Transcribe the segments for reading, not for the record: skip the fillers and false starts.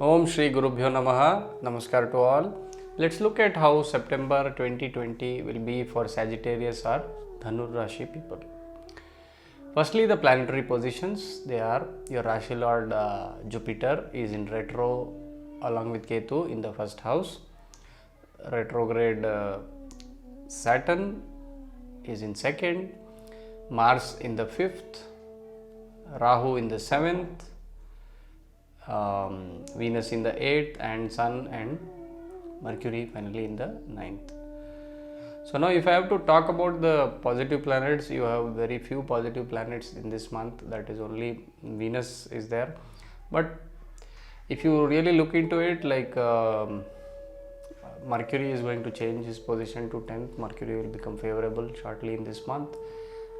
Om Shri Gurubhyo Namaha. Namaskar to all. Let's look at how September 2020 will be for Sagittarius or Dhanur Rashi people. Firstly, the planetary positions. They are your Rashi Lord Jupiter is in retro along with Ketu in the first house. Retrograde Saturn is in second. Mars in the fifth. Rahu in the seventh. Venus in the 8th and Sun and Mercury finally in the 9th. So now if I have to talk about the positive planets, you have very few positive planets in this month, that is only Venus is there. But if you really look into it, like Mercury is going to change his position to 10th, Mercury will become favorable shortly in this month,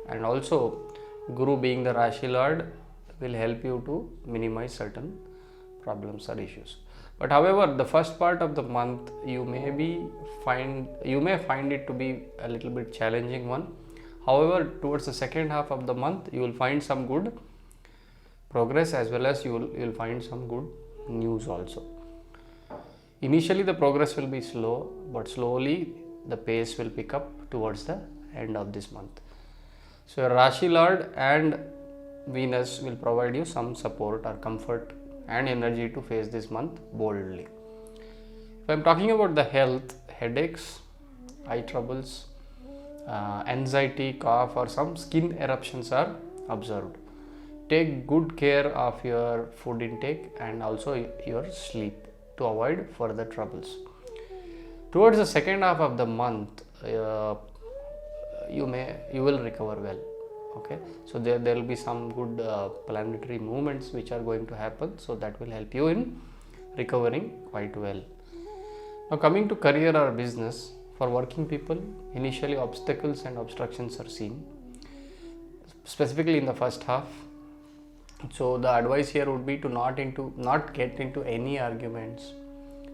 and also Guru being the Rashi Lord will help you to minimize certain problems or issues. But however, the first part of the month you may find it to be a little bit challenging one. However, towards the second half of the month you will find some good progress, as well as you will find some good news also. Initially the progress will be slow, but slowly the pace will pick up towards the end of this month. So your Rashi Lord and Venus will provide you some support or comfort and energy to face this month boldly. If I am talking about the health, headaches, eye troubles, anxiety, cough or some skin eruptions are observed. Take good care of your food intake and also your sleep to avoid further troubles. Towards the second half of the month, you will recover well. Okay, so there will be some good planetary movements which are going to happen, so that will help you in recovering quite well. Now coming to career or business, for working people, initially obstacles and obstructions are seen, specifically in the first half. So the advice here would be to not get into any arguments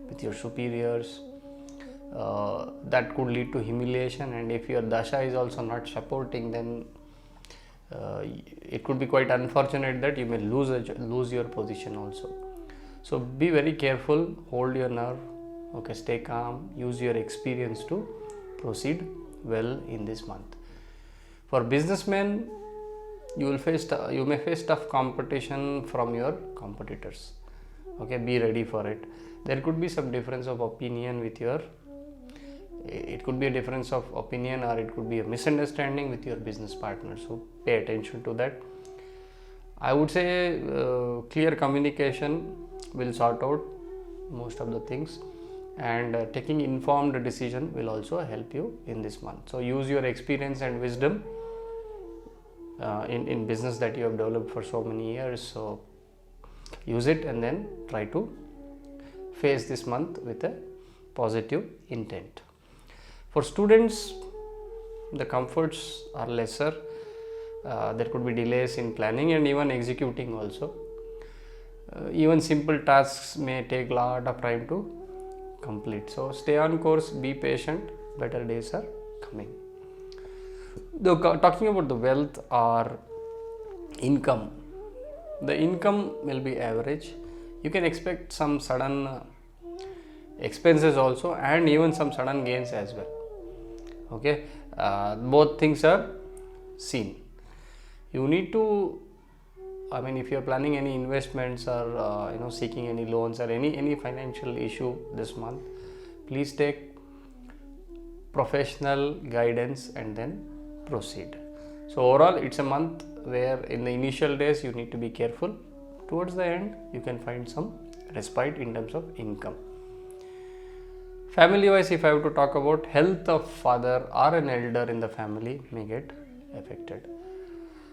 with your superiors. That could lead to humiliation, and if your dasha is also not supporting, then it could be quite unfortunate that you may lose your position also. So be very careful, hold your nerve, okay, stay calm, use your experience to proceed well in this month. For businessmen, you may face tough competition from your competitors. Okay, be ready for it. There could be some difference of opinion with your it could be a difference of opinion, or it could be a misunderstanding with your business partner, so pay attention to that. I would say clear communication will sort out most of the things, and taking informed decision will also help you in this month. So use your experience and wisdom in business that you have developed for so many years, so use it and then try to face this month with a positive intent. For students, the comforts are lesser. There could be delays in planning and even executing also. Even simple tasks may take a lot of time to complete. So stay on course, be patient, better days are coming. Though talking about the wealth or income, the income will be average. You can expect some sudden expenses also, and even some sudden gains as well. Okay, both things are seen. You need to, if you are planning any investments or seeking any loans or any financial issue this month, please take professional guidance and then proceed. So overall, it's a month where in the initial days you need to be careful. Towards the end, you can find some respite in terms of income. Family wise, if I have to talk about, health of father or an elder in the family may get affected.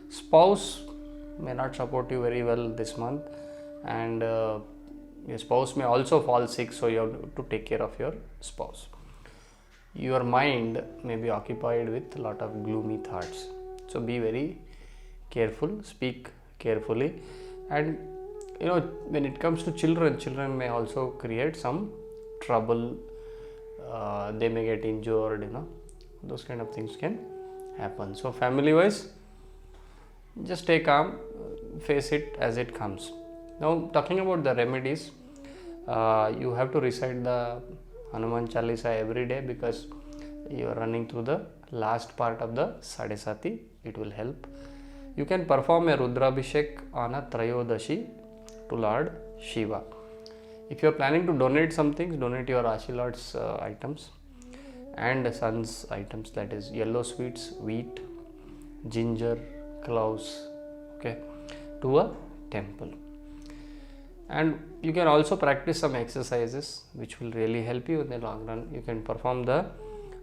Spouse may not support you very well this month, and your spouse may also fall sick, so you have to take care of your spouse. Your mind may be occupied with a lot of gloomy thoughts, so be very careful, speak carefully. And when it comes to children may also create some trouble. They may get injured, those kind of things can happen. So family wise, just stay calm, face it as it comes. Now talking about the remedies, You have to recite the Hanuman Chalisa every day because you are running through the last part of the Sadesati. It will help. You can perform a Rudrabhishek on a Trayodashi to Lord Shiva. If you are planning to donate some things, donate your Rashi Lord's items and son's items, that is yellow sweets, wheat, ginger, cloves, okay, to a temple. And you can also practice some exercises which will really help you in the long run. You can perform the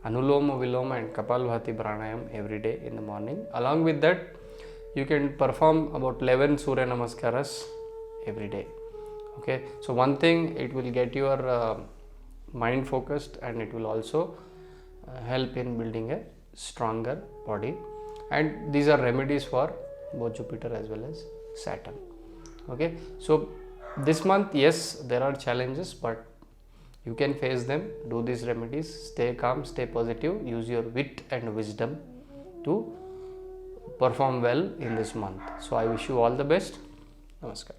Anuloma Viloma and Kapalbhati Pranayam every day in the morning. Along with that, you can perform about 11 Surya Namaskaras every day. Okay, so one thing, it will get your mind focused, and it will also help in building a stronger body. And these are remedies for both Jupiter as well as Saturn. Okay, so this month, yes, there are challenges, but you can face them. Do these remedies, stay calm, stay positive, use your wit and wisdom to perform well in this month. So I wish you all the best. Namaskar.